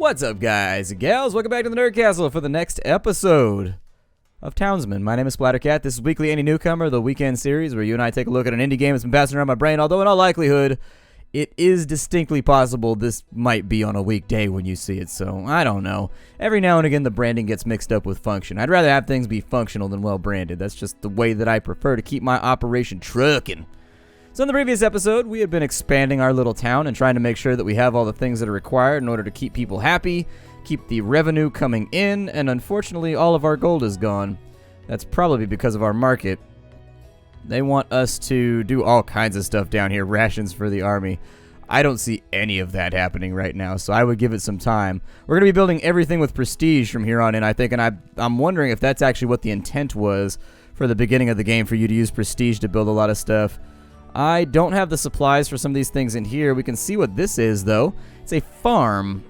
What's up, guys and gals? Welcome back to the Nerd Castle for the next episode of Townsmen. My name is Splattercat. This is weekly Any Newcomer, the weekend series where you and I take a look at an indie game that's been passing around my brain, although in all likelihood, it is distinctly possible this might be on a weekday when you see it, so I don't know. Every now and again, the branding gets mixed up with function. I'd rather have things be functional than well-branded. That's just the way that I prefer to keep my operation trucking. So in the previous episode, we had been expanding our little town and trying to make sure that we have all the things that are required in order to keep people happy, keep the revenue coming in, and unfortunately all of our gold is gone. That's probably because of our market. They want us to do all kinds of stuff down here, rations for the army. I don't see any of that happening right now, so I would give it some time. We're going to be building everything with prestige from here on in, I think, and I'm wondering if that's actually what the intent was for the beginning of the game, for you to use prestige to build a lot of stuff. I don't have the supplies for some of these things in here. We can see what this is, though. It's a farm.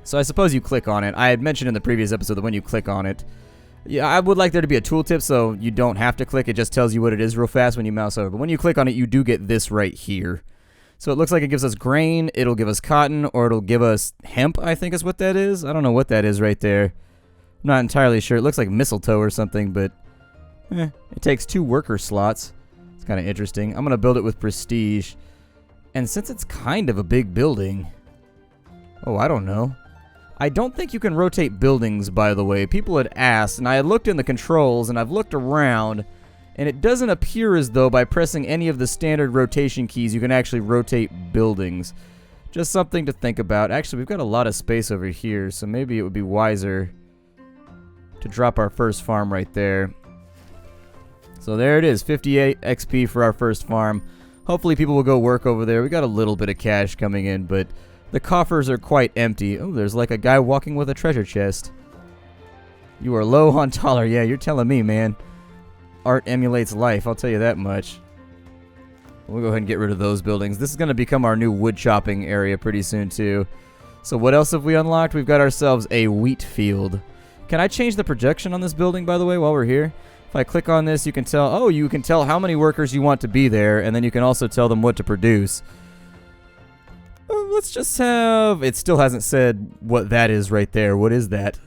So I suppose you click on it. I had mentioned in the previous episode that when you click on it, yeah, I would like there to be a tooltip so you don't have to click. It just tells you what it is real fast when you mouse over. But when you click on it, you do get this right here. So it looks like it gives us grain, it'll give us cotton, or it'll give us hemp, I think is what that is. I don't know what that is right there. I'm not entirely sure. It looks like mistletoe or something, but it takes 2 worker slots. Kind of interesting. I'm going to build it with prestige. And since it's kind of a big building... Oh, I don't know. I don't think you can rotate buildings, by the way. People had asked, and I had looked in the controls, and I've looked around, and it doesn't appear as though by pressing any of the standard rotation keys you can actually rotate buildings. Just something to think about. Actually, we've got a lot of space over here, so maybe it would be wiser to drop our first farm right there. So there it is, 58 XP for our first farm. Hopefully people will go work over there. We got a little bit of cash coming in, but the coffers are quite empty. Oh, there's like a guy walking with a treasure chest. You are low on taller. Yeah, you're telling me, man. Art emulates life, I'll tell you that much. We'll go ahead and get rid of those buildings. This is going to become our new wood chopping area pretty soon, too. So what else have we unlocked? We've got ourselves a wheat field. Can I change the projection on this building, by the way, while we're here? If I click on this, you can tell, oh, you can tell how many workers you want to be there, and then you can also tell them what to produce. Let's just have, it still hasn't said what that is right there. What is that?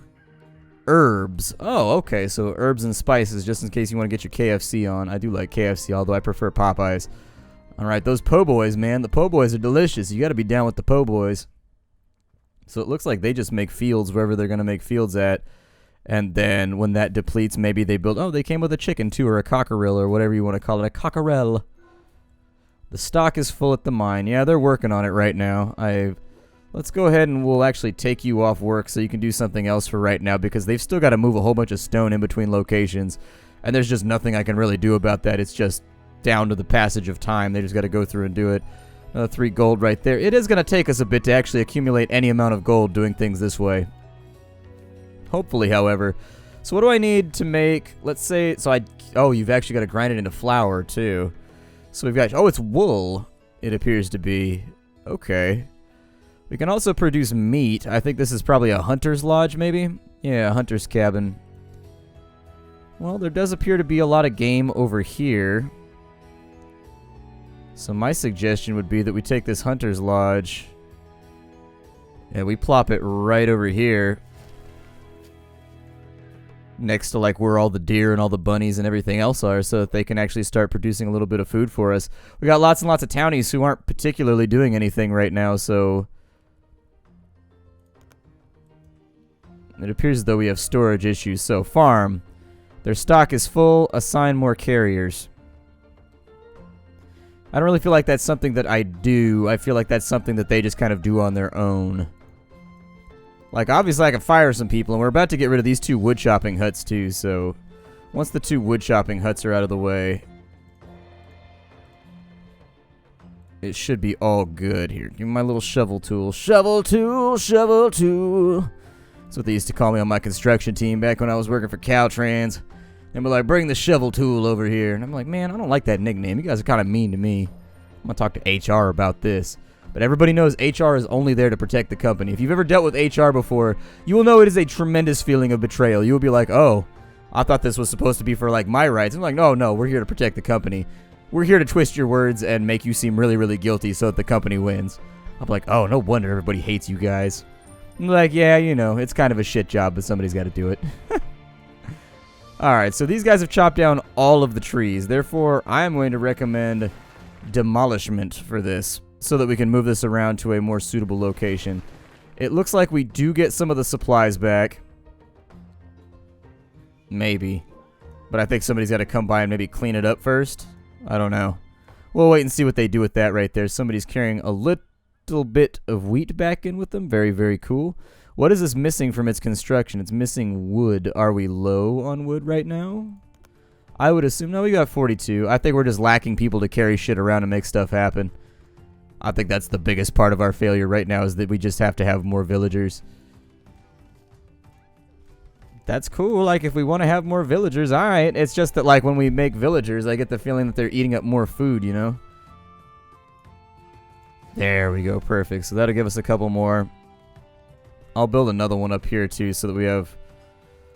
Herbs. Oh, okay, so herbs and spices, just in case you want to get your KFC on. I do like KFC, although I prefer Popeyes. All right, those po' boys, man. The po' boys are delicious. You got to be down with the po' boys. So it looks like they just make fields wherever they're going to make fields at. And then when that depletes, maybe they build... Oh, they came with a chicken, too, or a cockerel, or whatever you want to call it. A cockerel. The stock is full at the mine. Yeah, they're working on it right now. Let's go ahead and we'll actually take you off work so you can do something else for right now, because they've still got to move a whole bunch of stone in between locations. And there's just nothing I can really do about that. It's just down to the passage of time. They just got to go through and do it. Another 3 gold right there. It is going to take us a bit to actually accumulate any amount of gold doing things this way. Hopefully, however. So what do I need to make, let's say, oh, you've actually got to grind it into flour, too. So we've got, oh, it's wool, it appears to be. Okay. We can also produce meat. I think this is probably a hunter's lodge, maybe? Yeah, a hunter's cabin. Well, there does appear to be a lot of game over here. So my suggestion would be that we take this hunter's lodge and we plop it right over here. Next to like where all the deer and all the bunnies and everything else are, so that they can actually start producing a little bit of food for us. We got lots and lots of townies who aren't particularly doing anything right now, so it appears as though we have storage issues. So farm, their stock is full, assign more carriers. I don't really feel like that's something that I do. I feel like that's something that they just kind of do on their own. Like, obviously I can fire some people, and we're about to get rid of these 2 wood chopping huts, too, so once the 2 wood chopping huts are out of the way, it should be all good here. Give me my little shovel tool. Shovel tool, shovel tool. That's what they used to call me on my construction team back when I was working for Caltrans. They were like, bring the shovel tool over here. And I'm like, man, I don't like that nickname. You guys are kind of mean to me. I'm going to talk to HR about this. But everybody knows HR is only there to protect the company. If you've ever dealt with HR before, you will know it is a tremendous feeling of betrayal. You will be like, oh, I thought this was supposed to be for, like, my rights. I'm like, no, we're here to protect the company. We're here to twist your words and make you seem really, really guilty so that the company wins. I'm like, oh, no wonder everybody hates you guys. I'm like, yeah, you know, it's kind of a shit job, but somebody's got to do it. Alright, so these guys have chopped down all of the trees. Therefore, I am going to recommend demolishment for this, so that we can move this around to a more suitable location. It looks like we do get some of the supplies back. Maybe. But I think somebody's got to come by and maybe clean it up first. I don't know. We'll wait and see what they do with that right there. Somebody's carrying a little bit of wheat back in with them. Very, very cool. What is this missing from its construction? It's missing wood. Are we low on wood right now? I would assume, no, we got 42. I think we're just lacking people to carry shit around and make stuff happen. I think that's the biggest part of our failure right now, is that we just have to have more villagers. That's cool, like, if we want to have more villagers, alright. It's just that, like, when we make villagers, I get the feeling that they're eating up more food, you know? There we go, perfect. So that'll give us a couple more. I'll build another one up here, too, so that we have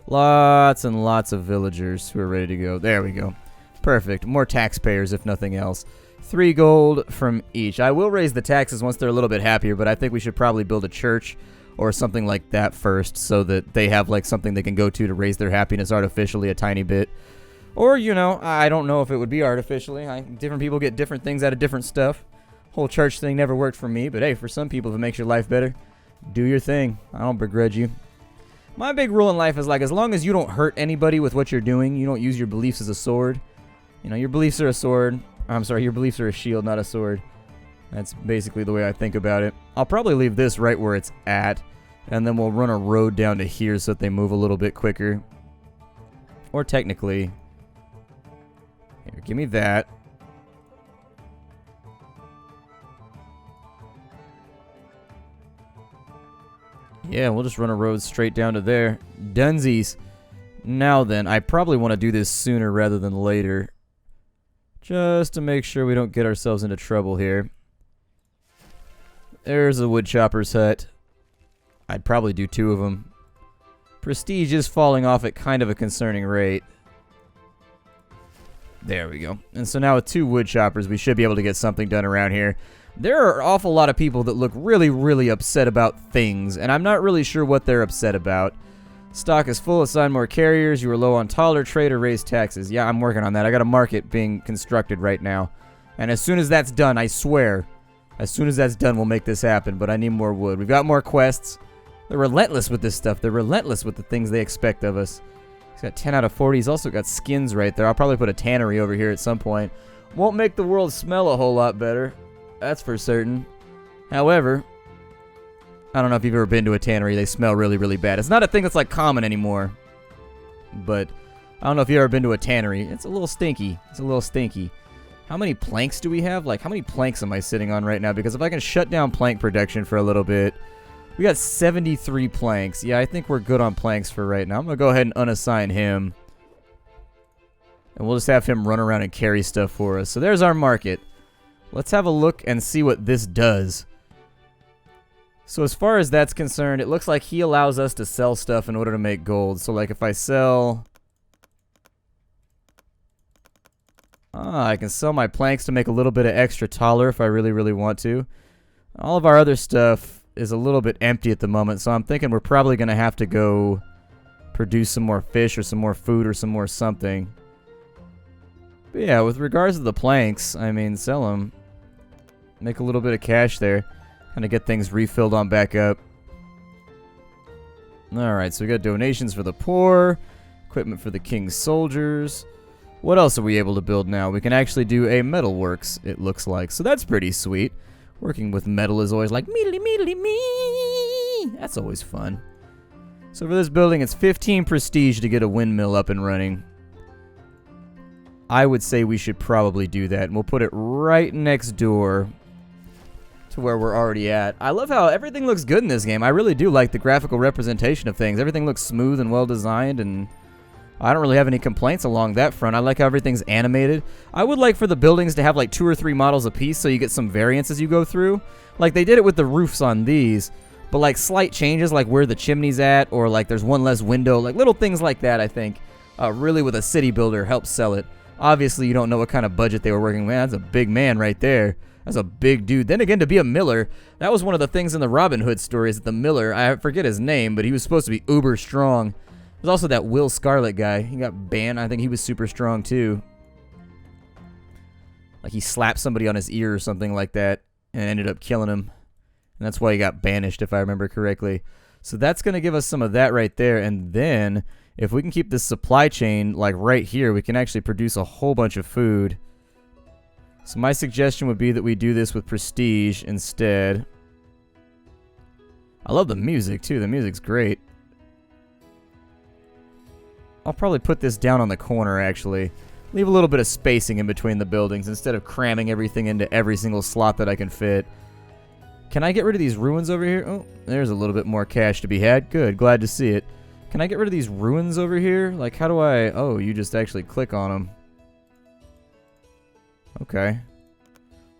lots and lots of villagers who are ready to go. There we go. Perfect. More taxpayers, if nothing else. 3 gold from each. I will raise the taxes once they're a little bit happier, but I think we should probably build a church or something like that first, so that they have like something they can go to raise their happiness artificially a tiny bit. Or, you know, I don't know if it would be artificially. Different people get different things out of different stuff. Whole church thing never worked for me, but hey, for some people, if it makes your life better, do your thing. I don't begrudge you. My big rule in life is, like, as long as you don't hurt anybody with what you're doing, you don't use your beliefs as a sword. You know, your beliefs are a sword. I'm sorry, your beliefs are a shield, not a sword. That's basically the way I think about it. I'll probably leave this right where it's at, and then we'll run a road down to here so that they move a little bit quicker. Or technically, here, give me that. Yeah, we'll just run a road straight down to there. Dunsies. Now then, I probably want to do this sooner rather than later, just to make sure we don't get ourselves into trouble here. There's a woodchopper's hut. I'd probably do 2 of them. Prestige is falling off at kind of a concerning rate. There we go. And so now with 2 woodchoppers, we should be able to get something done around here. There are an awful lot of people that look really, really upset about things, and I'm not really sure what they're upset about. Stock is full, assign more carriers, you are low on taller trade or raise taxes. Yeah, I'm working on that. I got a market being constructed right now. And as soon as that's done, I swear, as soon as that's done, we'll make this happen, but I need more wood. We've got more quests. They're relentless with this stuff. They're relentless with the things they expect of us. He's got 10 out of 40. He's also got skins right there. I'll probably put a tannery over here at some point. Won't make the world smell a whole lot better. That's for certain. However, I don't know if you've ever been to a tannery. They smell really, really bad. It's not a thing that's like common anymore. But I don't know if you've ever been to a tannery. It's a little stinky. It's a little stinky. How many planks do we have? Like, how many planks am I sitting on right now? Because if I can shut down plank production for a little bit. We got 73 planks. Yeah, I think we're good on planks for right now. I'm going to go ahead and unassign him. And we'll just have him run around and carry stuff for us. So there's our market. Let's have a look and see what this does. So as far as that's concerned, it looks like he allows us to sell stuff in order to make gold. So like if I sell... I can sell my planks to make a little bit of extra taller if I really, really want to. All of our other stuff is a little bit empty at the moment, so I'm thinking we're probably going to have to go produce some more fish or some more food or some more something. But yeah, with regards to the planks, I mean, sell them. Make a little bit of cash there. Kind of get things refilled on back up. Alright, so we got donations for the poor. Equipment for the king's soldiers. What else are we able to build now? We can actually do a metalworks, it looks like. So that's pretty sweet. Working with metal is always like, meedly meedly me. That's always fun. So for this building, it's 15 prestige to get a windmill up and running. I would say we should probably do that. And we'll put it right next door to where we're already at. I love how everything looks good in this game. I really do like the graphical representation of things. Everything looks smooth and well designed, and I don't really have any complaints along that front. I like how everything's animated. I would like for the buildings to have like 2 or 3 models a piece so you get some variance as you go through. Like they did it with the roofs on these, but like slight changes like where the chimney's at, or like there's one less window, like little things like that I think really with a city builder helps sell it. Obviously you don't know what kind of budget they were working with. That's a big man right there. That's a big dude. Then again, to be a miller, that was one of the things in the Robin Hood stories. That the miller, I forget his name, but he was supposed to be uber strong. There's also that Will Scarlet guy. He got banned. I think he was super strong too. Like he slapped somebody on his ear or something like that and ended up killing him. And that's why he got banished, if I remember correctly. So that's going to give us some of that right there. And then if we can keep this supply chain like right here, we can actually produce a whole bunch of food. So my suggestion would be that we do this with prestige instead. I love the music too. The music's great. I'll probably put this down on the corner actually. Leave a little bit of spacing in between the buildings instead of cramming everything into every single slot that I can fit. Can I get rid of these ruins over here? Oh, there's a little bit more cash to be had. Good, glad to see it. Can I get rid of these ruins over here? Like, how do I... Oh, you just actually click on them. Okay.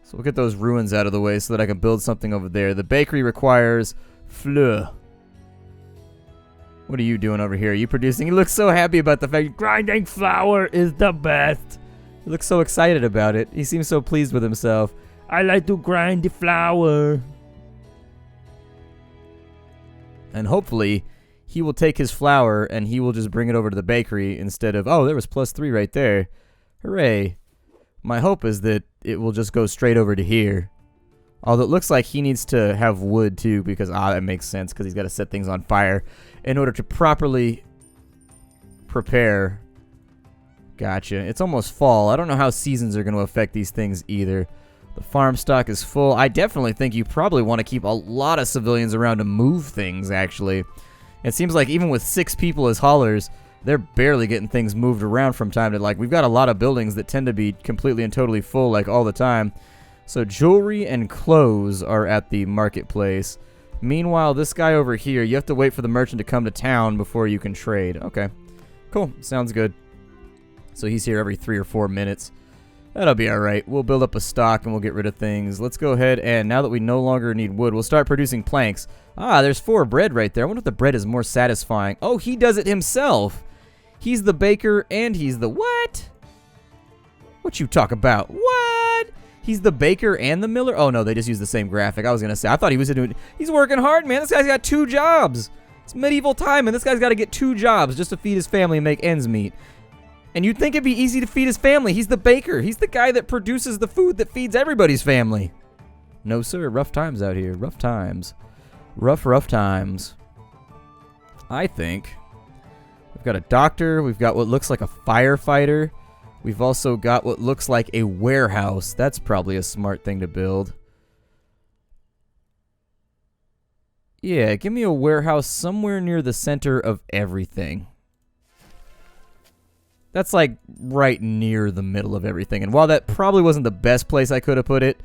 So we'll get those ruins out of the way so that I can build something over there. The bakery requires fleur. What are you doing over here? Are you producing? He looks so happy about the fact grinding flour is the best. He looks so excited about it. He seems so pleased with himself. I like to grind the flour. And hopefully, he will take his flour and he will just bring it over to the bakery instead of... Oh, there was +3 right there. Hooray. My hope is that it will just go straight over to here. Although it looks like he needs to have wood too because, that makes sense because he's got to set things on fire in order to properly prepare. Gotcha. It's almost fall. I don't know how seasons are going to affect these things either. The farm stock is full. I definitely think you probably want to keep a lot of civilians around to move things, actually. It seems like even with 6 people as haulers, they're barely getting things moved around from time to like. We've got a lot of buildings that tend to be completely and totally full like all the time. So jewelry and clothes are at the marketplace. Meanwhile, this guy over here, you have to wait for the merchant to come to town before you can trade. Okay, cool. Sounds good. So he's here every 3 or 4 minutes. That'll be alright. We'll build up a stock and we'll get rid of things. Let's go ahead and now that we no longer need wood, we'll start producing planks. There's 4 bread right there. I wonder if the bread is more satisfying. Oh, he does it himself. He's the baker and he's the what? What you talk about? What? He's the baker and the miller? Oh, no, they just use the same graphic. I was going to say, I thought he was doing... He's working hard, man. This guy's got 2 jobs. It's medieval time, and this guy's got to get 2 jobs just to feed his family and make ends meet. And you'd think it'd be easy to feed his family. He's the baker. He's the guy that produces the food that feeds everybody's family. No, sir. Rough times out here. Rough times. Rough times. I think we've got a doctor. We've got what looks like a firefighter. We've also got what looks like a warehouse. That's probably a smart thing to build. Yeah, give me a warehouse somewhere near the center of everything. That's like right near the middle of everything. And while that probably wasn't the best place I could have put it,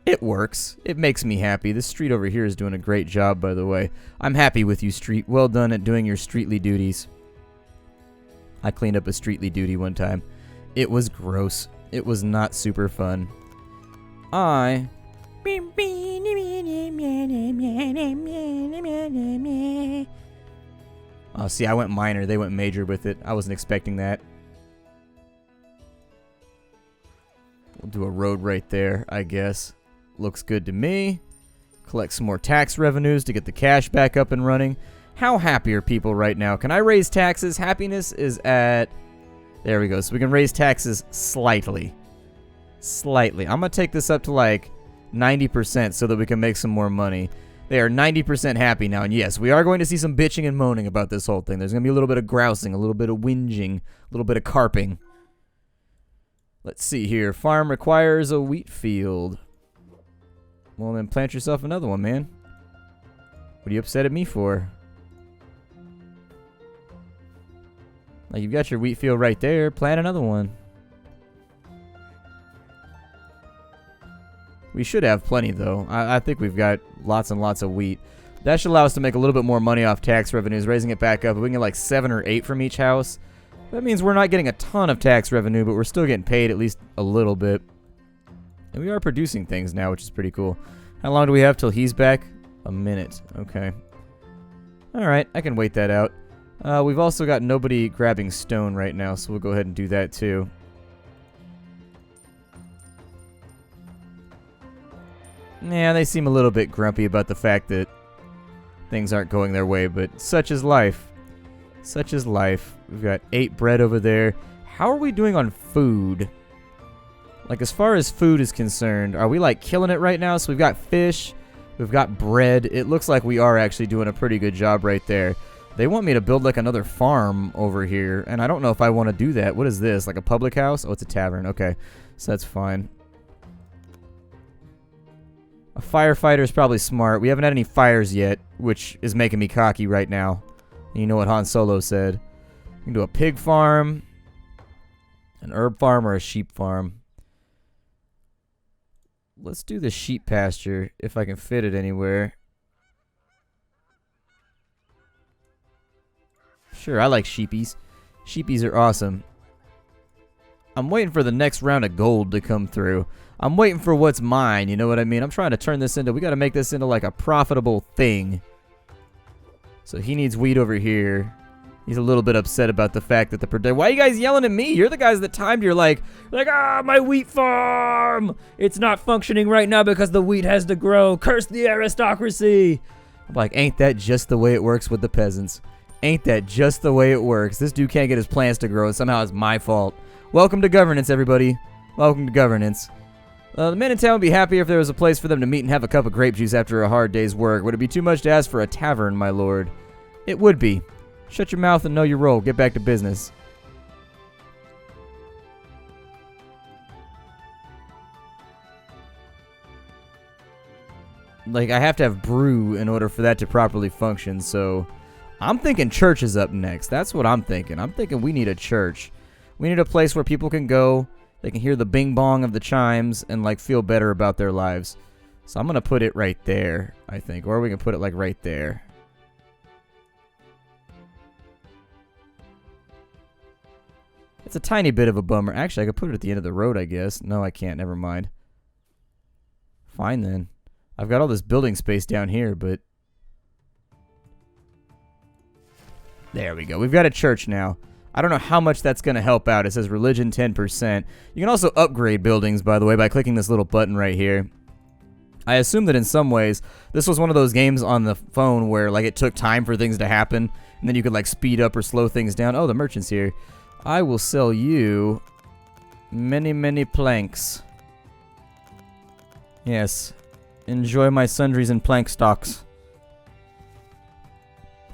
it works. It makes me happy. This street over here is doing a great job, by the way. I'm happy with you, street. Well done at doing your streetly duties. I cleaned up a streetly duty one time. It was gross. It was not super fun. Oh, see, I went minor. They went major with it. I wasn't expecting that. We'll do a road right there, I guess. Looks good to me. Collect some more tax revenues to get the cash back up and running. How happy are people right now? Can I raise taxes? Happiness is at... There we go. So we can raise taxes slightly. Slightly. I'm going to take this up to like 90% so that we can make some more money. They are 90% happy now. And yes, we are going to see some bitching and moaning about this whole thing. There's going to be a little bit of grousing, a little bit of whinging, a little bit of carping. Let's see here. Farm requires a wheat field. Well, then plant yourself another one, man. What are you upset at me for? Like, you've got your wheat field right there. Plant another one. We should have plenty, though. I think we've got lots and lots of wheat. That should allow us to make a little bit more money off tax revenues, raising it back up. If we can get like 7 or 8 from each house, that means we're not getting a ton of tax revenue, but we're still getting paid at least a little bit. And we are producing things now, which is pretty cool. How long do we have till he's back? A minute. Okay. Alright, I can wait that out. We've also got nobody grabbing stone right now, so we'll go ahead and do that too. Yeah, they seem a little bit grumpy about the fact that things aren't going their way, but such is life. Such is life. We've got 8 bread over there. How are we doing on food? Like, as far as food is concerned, are we, like, killing it right now? So we've got fish. We've got bread. It looks like we are actually doing a pretty good job right there. They want me to build, like, another farm over here, and I don't know if I want to do that. What is this? Like a public house? Oh, it's a tavern. Okay, so that's fine. A firefighter is probably smart. We haven't had any fires yet, which is making me cocky right now. And you know what Han Solo said. We can do a pig farm, an herb farm, or a sheep farm. Let's do the sheep pasture, if I can fit it anywhere. Sure, I like sheepies. Sheepies are awesome. I'm waiting for the next round of gold to come through. I'm waiting for what's mine, you know what I mean? I'm trying to turn this into, we got to make this into like a profitable thing. So he needs wheat over here. He's a little bit upset about the fact that why are you guys yelling at me? You're the guys that timed your like, my wheat farm! It's not functioning right now because the wheat has to grow. Curse the aristocracy! I'm like, ain't that just the way it works with the peasants? Ain't that just the way it works? This dude can't get his plants to grow, and somehow it's my fault. Welcome to governance, everybody. Welcome to governance. The men in town would be happier if there was a place for them to meet and have a cup of grape juice after a hard day's work. Would it be too much to ask for a tavern, my lord? It would be. Shut your mouth and know your role. Get back to business. Like, I have to have brew in order for that to properly function, so I'm thinking church is up next. That's what I'm thinking. I'm thinking we need a church. We need a place where people can go, they can hear the bing bong of the chimes, and, like, feel better about their lives. So I'm going to put it right there, I think. Or we can put it, like, right there. It's a tiny bit of a bummer. Actually, I could put it at the end of the road, I guess. No, I can't. Never mind. Fine, then. I've got all this building space down here, but... There we go. We've got a church now. I don't know how much that's going to help out. It says religion 10%. You can also upgrade buildings, by the way, by clicking this little button right here. I assume that in some ways, this was one of those games on the phone where, like, it took time for things to happen, and then you could, like, speed up or slow things down. Oh, the merchant's here. I will sell you many, many planks. Yes. Enjoy my sundries and plank stocks.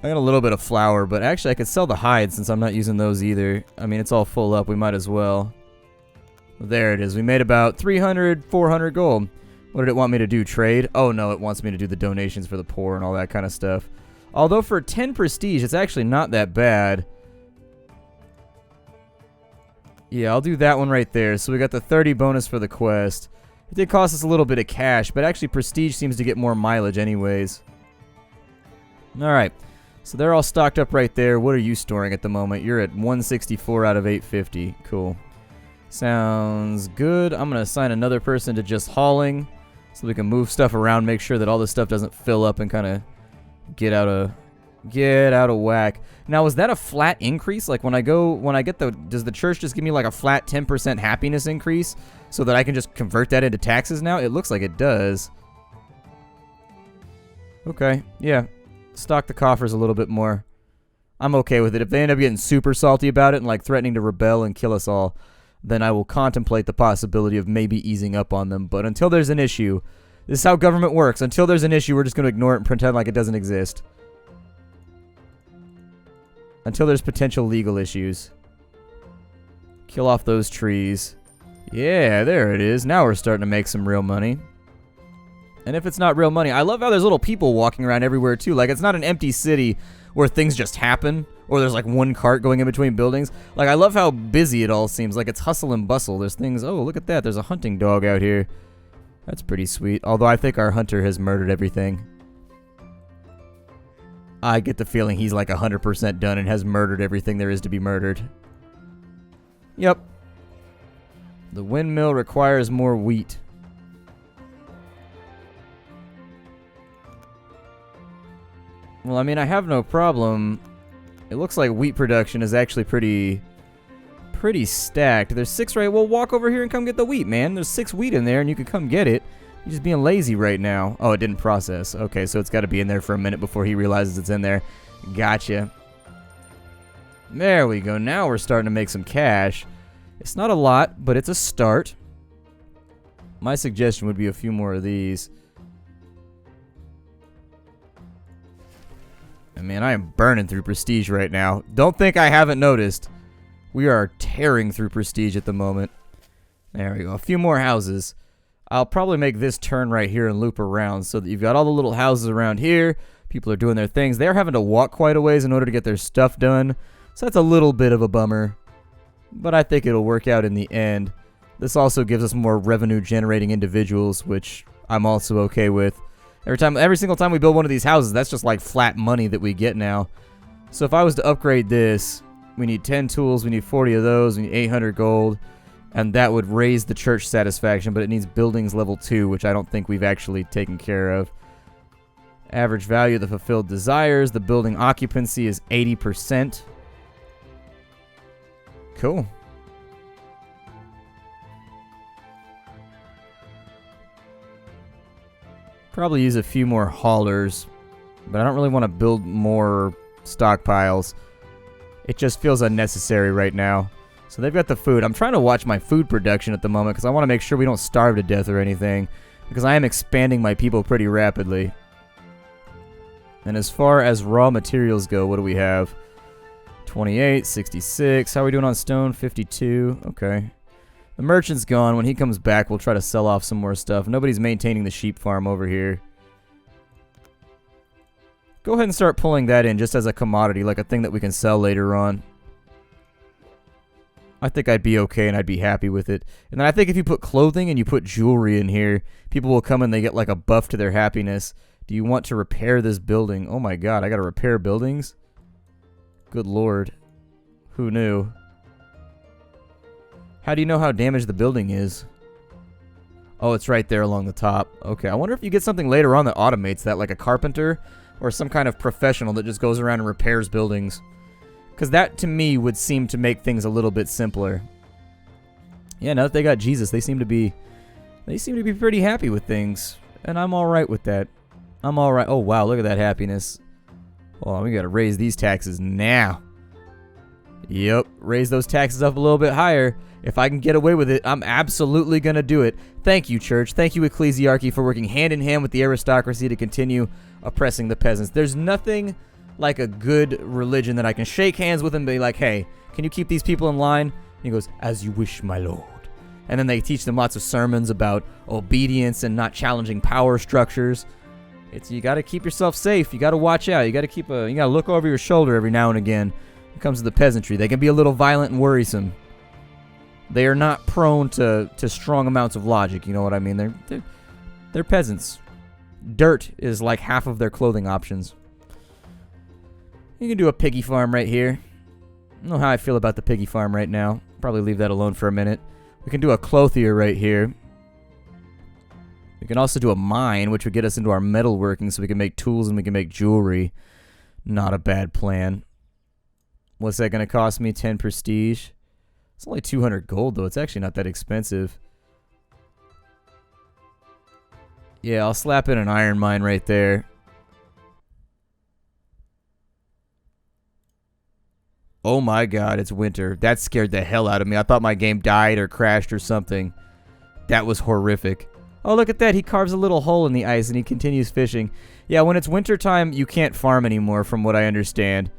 I got a little bit of flour, but actually I could sell the hide since I'm not using those either. I mean, it's all full up. We might as well. There it is. We made about 300, 400 gold. What did it want me to do? Trade? Oh, no. It wants me to do the donations for the poor and all that kind of stuff. Although for 10 prestige, it's actually not that bad. Yeah, I'll do that one right there. So we got the 30 bonus for the quest. It did cost us a little bit of cash, but actually prestige seems to get more mileage anyways. Alright, so they're all stocked up right there. What are you storing at the moment? You're at 164 out of 850. Cool. Sounds good. I'm going to assign another person to just hauling so we can move stuff around, make sure that all this stuff doesn't fill up and kind of get out of whack. Now, is that a flat increase? Like when I get does the church just give me like a flat 10% happiness increase so that I can just convert that into taxes now? It looks like it does. Okay, yeah. Stock the coffers a little bit more. I'm okay with it. If they end up getting super salty about it and like threatening to rebel and kill us all, then I will contemplate the possibility of maybe easing up on them. But until there's an issue, this is how government works. Until there's an issue, we're just going to ignore it and pretend like it doesn't exist. Until there's potential legal issues. Kill off those trees. Yeah, there it is. Now we're starting to make some real money. And if it's not real money, I love how there's little people walking around everywhere too. Like, it's not an empty city where things just happen, or there's like one cart going in between buildings. Like, I love how busy it all seems. Like, it's hustle and bustle. There's things, oh, look at that. There's a hunting dog out here. That's pretty sweet. Although I think our hunter has murdered everything. I get the feeling he's like 100% done and has murdered everything there is to be murdered. Yep. The windmill requires more wheat. Well, I mean, I have no problem. It looks like wheat production is actually pretty stacked. There's 6 right. Well, walk over here and come get the wheat, man. There's 6 wheat in there, and you can come get it. He's just being lazy right now. Oh, it didn't process. Okay, so it's got to be in there for a minute before he realizes it's in there. Gotcha. There we go. Now we're starting to make some cash. It's not a lot, but it's a start. My suggestion would be a few more of these. And man, I am burning through prestige right now. Don't think I haven't noticed. We are tearing through prestige at the moment. There we go. A few more houses. I'll probably make this turn right here and loop around so that you've got all the little houses around here. People are doing their things. They're having to walk quite a ways in order to get their stuff done. So that's a little bit of a bummer. But I think it'll work out in the end. This also gives us more revenue generating individuals, which I'm also okay with. Every single time we build one of these houses, that's just like flat money that we get now. So if I was to upgrade this, we need 10 tools, we need 40 of those, we need 800 gold. And that would raise the church satisfaction, but it needs buildings level 2, which I don't think we've actually taken care of. Average value of the fulfilled desires. The building occupancy is 80%. Cool. Probably use a few more haulers, but I don't really want to build more stockpiles. It just feels unnecessary right now. So they've got the food. I'm trying to watch my food production at the moment because I want to make sure we don't starve to death or anything, because I am expanding my people pretty rapidly. And as far as raw materials go, what do we have? 28, 66. How are we doing on stone? 52. Okay. The merchant's gone. When he comes back, we'll try to sell off some more stuff. Nobody's maintaining the sheep farm over here. Go ahead and start pulling that in just as a commodity, like a thing that we can sell later on. I think I'd be okay and I'd be happy with it. And then I think if you put clothing and you put jewelry in here, people will come and they get like a buff to their happiness. Do you want to repair this building? Oh my god, I gotta repair buildings? Good lord. Who knew? How do you know how damaged the building is? Oh, it's right there along the top. Okay, I wonder if you get something later on that automates that, like a carpenter or some kind of professional that just goes around and repairs buildings. Because that, to me, would seem to make things a little bit simpler. Yeah, now that they got Jesus, they seem to be pretty happy with things. And I'm alright with that. I'm alright. Oh, wow, look at that happiness. Oh, we gotta raise these taxes now. Yep, raise those taxes up a little bit higher. If I can get away with it, I'm absolutely gonna do it. Thank you, church. Thank you, ecclesiarchy, for working hand in hand with the aristocracy to continue oppressing the peasants. There's nothing like a good religion that I can shake hands with and be like, hey, can you keep these people in line? And he goes, as you wish, my lord. And then they teach them lots of sermons about obedience and not challenging power structures. You got to keep yourself safe. You got to watch out. You got to look over your shoulder every now and again. When it comes to the peasantry, they can be a little violent and worrisome. They are not prone to strong amounts of logic. You know what I mean? They're peasants. Dirt is like half of their clothing options. You can do a piggy farm right here. I don't know how I feel about the piggy farm right now. Probably leave that alone for a minute. We can do a clothier right here. We can also do a mine, which would get us into our metalworking so we can make tools and we can make jewelry. Not a bad plan. What's that going to cost me? 10 prestige. It's only 200 gold, though. It's actually not that expensive. Yeah, I'll slap in an iron mine right there. Oh my god, it's winter. That scared the hell out of me. I thought my game died or crashed or something. That was horrific. Oh, look at that. He carves a little hole in the ice and he continues fishing. Yeah, when it's wintertime, you can't farm anymore, from what I understand.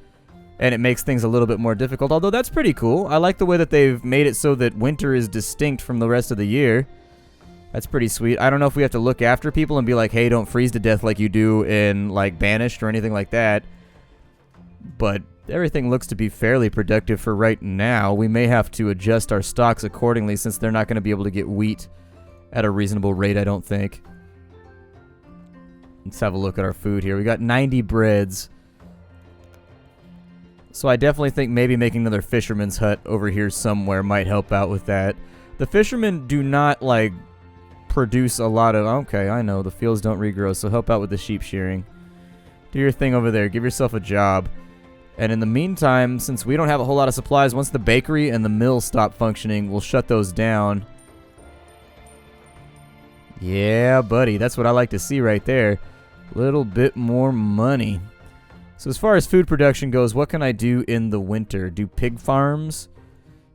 And it makes things a little bit more difficult, although that's pretty cool. I like the way that they've made it so that winter is distinct from the rest of the year. That's pretty sweet. I don't know if we have to look after people and be like, hey, don't freeze to death like you do in, like, Banished or anything like that. But everything looks to be fairly productive for right now. We may have to adjust our stocks accordingly since they're not going to be able to get wheat at a reasonable rate, I don't think. Let's have a look at our food here. We got 90 breads. So I definitely think maybe making another fisherman's hut over here somewhere might help out with that. The fishermen do not, like, produce a lot of... Okay, I know. The fields don't regrow, so help out with the sheep shearing. Do your thing over there. Give yourself a job. And in the meantime, since we don't have a whole lot of supplies, once the bakery and the mill stop functioning, we'll shut those down. Yeah, buddy. That's what I like to see right there. A little bit more money. So as far as food production goes, what can I do in the winter? Do pig farms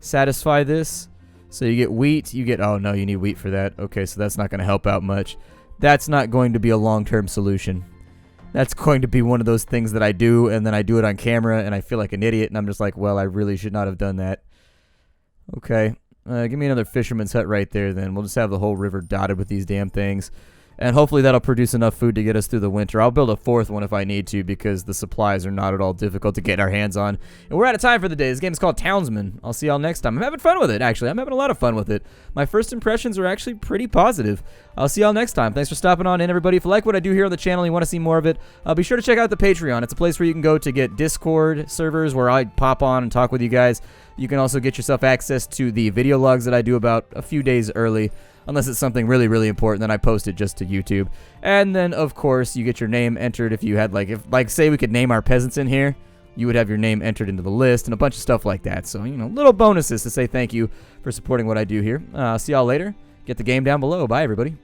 satisfy this? So you get wheat. You get... Oh, no, you need wheat for that. Okay, so that's not going to help out much. That's not going to be a long-term solution. That's going to be one of those things that I do, and then I do it on camera, and I feel like an idiot, and I'm just like, well, I really should not have done that. Okay. Give me another fisherman's hut right there, then. We'll just have the whole river dotted with these damn things. And hopefully that'll produce enough food to get us through the winter. I'll build a fourth one if I need to, because the supplies are not at all difficult to get our hands on. And we're out of time for the day. This game is called Townsmen. I'll see y'all next time. I'm having fun with it, actually. I'm having a lot of fun with it. My first impressions are actually pretty positive. I'll see y'all next time. Thanks for stopping on in, everybody. If you like what I do here on the channel and you want to see more of it, be sure to check out the Patreon. It's a place where you can go to get Discord servers where I pop on and talk with you guys. You can also get yourself access to the video logs that I do about a few days early. Unless it's something really, really important, then I post it just to YouTube. And then, of course, you get your name entered if you had, like, say we could name our peasants in here. You would have your name entered into the list and a bunch of stuff like that. So, you know, little bonuses to say thank you for supporting what I do here. See y'all later. Get the game down below. Bye, everybody.